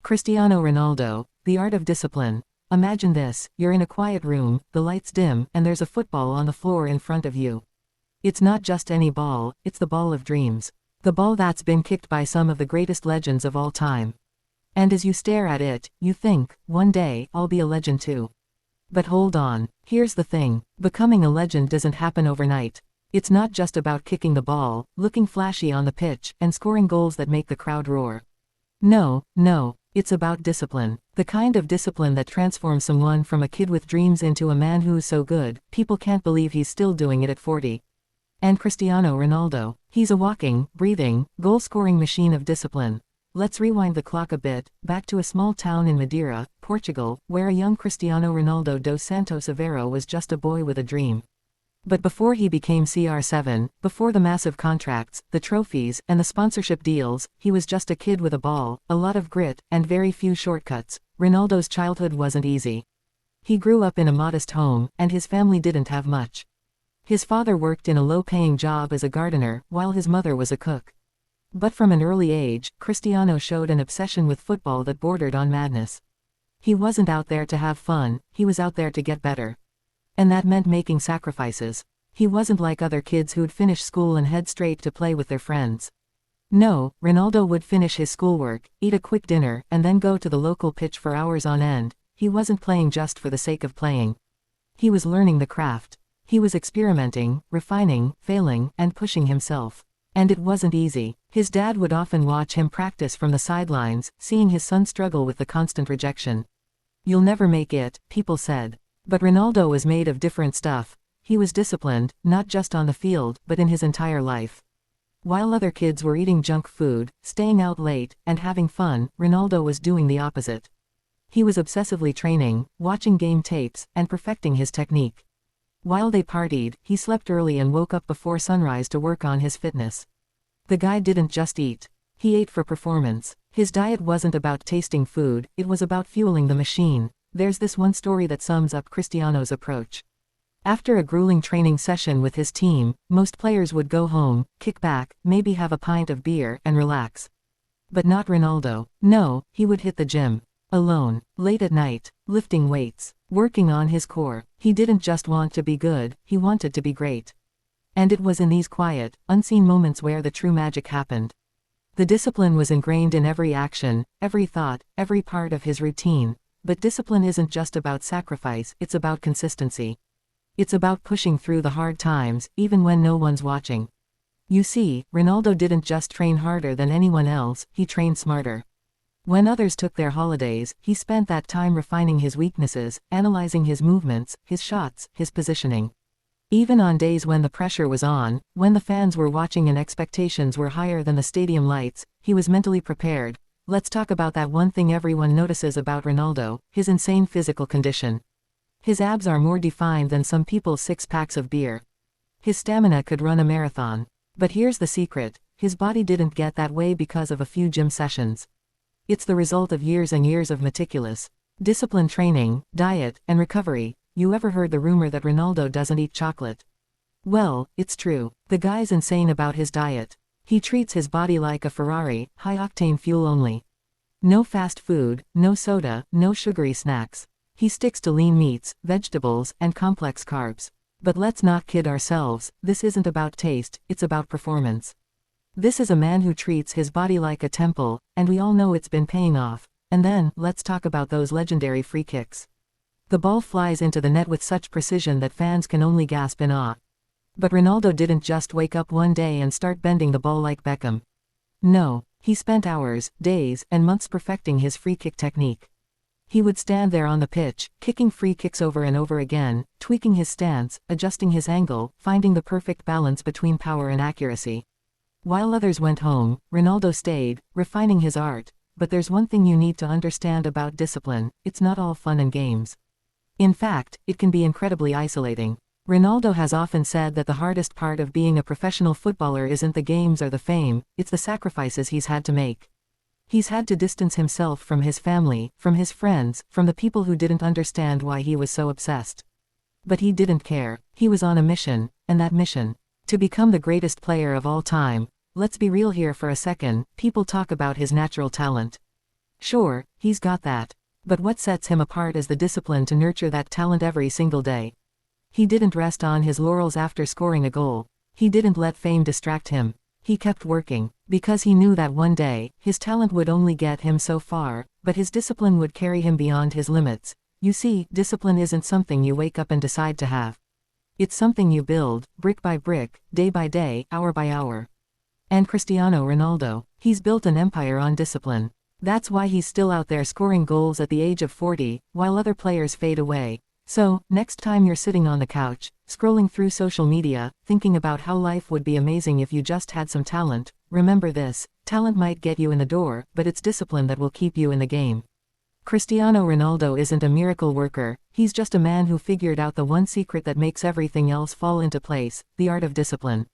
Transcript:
Cristiano Ronaldo, the art of discipline. Imagine this, you're in a quiet room, the lights dim, and there's a football on the floor in front of you. It's not just any ball, it's the ball of dreams. The ball that's been kicked by some of the greatest legends of all time. And as you stare at it, you think, one day, I'll be a legend too. But hold on, here's the thing, becoming a legend doesn't happen overnight. It's not just about kicking the ball, looking flashy on the pitch, and scoring goals that make the crowd roar. No, it's about discipline. The kind of discipline that transforms someone from a kid with dreams into a man who's so good, people can't believe he's still doing it at 40. And Cristiano Ronaldo, he's a walking, breathing, goal-scoring machine of discipline. Let's rewind the clock a bit, back to a small town in Madeira, Portugal, where a young Cristiano Ronaldo dos Santos Aveiro was just a boy with a dream. But before he became CR7, before the massive contracts, the trophies, and the sponsorship deals, he was just a kid with a ball, a lot of grit, and very few shortcuts. Ronaldo's childhood wasn't easy. He grew up in a modest home, and his family didn't have much. His father worked in a low-paying job as a gardener, while his mother was a cook. But from an early age, Cristiano showed an obsession with football that bordered on madness. He wasn't out there to have fun, he was out there to get better. And that meant making sacrifices. He wasn't like other kids who'd finish school and head straight to play with their friends. No, Ronaldo would finish his schoolwork, eat a quick dinner, and then go to the local pitch for hours on end. He wasn't playing just for the sake of playing. He was learning the craft. He was experimenting, refining, failing, and pushing himself. And it wasn't easy. His dad would often watch him practice from the sidelines, seeing his son struggle with the constant rejection. "You'll never make it," people said. But Ronaldo was made of different stuff. He was disciplined, not just on the field, but in his entire life. While other kids were eating junk food, staying out late, and having fun, Ronaldo was doing the opposite. He was obsessively training, watching game tapes, and perfecting his technique. While they partied, he slept early and woke up before sunrise to work on his fitness. The guy didn't just eat. He ate for performance. His diet wasn't about tasting food, it was about fueling the machine. There's this one story that sums up Cristiano's approach. After a grueling training session with his team, most players would go home, kick back, maybe have a pint of beer, and relax. But not Ronaldo. No, he would hit the gym. Alone, late at night, lifting weights, working on his core. He didn't just want to be good, he wanted to be great. And it was in these quiet, unseen moments where the true magic happened. The discipline was ingrained in every action, every thought, every part of his routine. But discipline isn't just about sacrifice, it's about consistency. It's about pushing through the hard times, even when no one's watching. You see, Ronaldo didn't just train harder than anyone else, he trained smarter. When others took their holidays, he spent that time refining his weaknesses, analyzing his movements, his shots, his positioning. Even on days when the pressure was on, when the fans were watching and expectations were higher than the stadium lights, he was mentally prepared. Let's talk about that one thing everyone notices about Ronaldo, his insane physical condition. His abs are more defined than some people's 6 packs of beer. His stamina could run a marathon. But here's the secret, his body didn't get that way because of a few gym sessions. It's the result of years and years of meticulous, disciplined training, diet, and recovery. You ever heard the rumor that Ronaldo doesn't eat chocolate? Well, it's true. The guy's insane about his diet. He treats his body like a Ferrari, high-octane fuel only. No fast food, no soda, no sugary snacks. He sticks to lean meats, vegetables, and complex carbs. But let's not kid ourselves, this isn't about taste, it's about performance. This is a man who treats his body like a temple, and we all know it's been paying off. And then, let's talk about those legendary free kicks. The ball flies into the net with such precision that fans can only gasp in awe. But Ronaldo didn't just wake up one day and start bending the ball like Beckham. No, he spent hours, days, and months perfecting his free kick technique. He would stand there on the pitch, kicking free kicks over and over again, tweaking his stance, adjusting his angle, finding the perfect balance between power and accuracy. While others went home, Ronaldo stayed, refining his art. But there's one thing you need to understand about discipline, it's not all fun and games. In fact, it can be incredibly isolating. Ronaldo has often said that the hardest part of being a professional footballer isn't the games or the fame, it's the sacrifices he's had to make. He's had to distance himself from his family, from his friends, from the people who didn't understand why he was so obsessed. But he didn't care. He was on a mission, and that mission, to become the greatest player of all time. Let's be real here for a second, people talk about his natural talent. Sure, he's got that. But what sets him apart is the discipline to nurture that talent every single day. He didn't rest on his laurels after scoring a goal. He didn't let fame distract him. He kept working, because he knew that one day, his talent would only get him so far, but his discipline would carry him beyond his limits. You see, discipline isn't something you wake up and decide to have. It's something you build, brick by brick, day by day, hour by hour. And Cristiano Ronaldo, he's built an empire on discipline. That's why he's still out there scoring goals at the age of 40, while other players fade away. So, next time you're sitting on the couch, scrolling through social media, thinking about how life would be amazing if you just had some talent, remember this: talent might get you in the door, but it's discipline that will keep you in the game. Cristiano Ronaldo isn't a miracle worker, he's just a man who figured out the one secret that makes everything else fall into place: the art of discipline.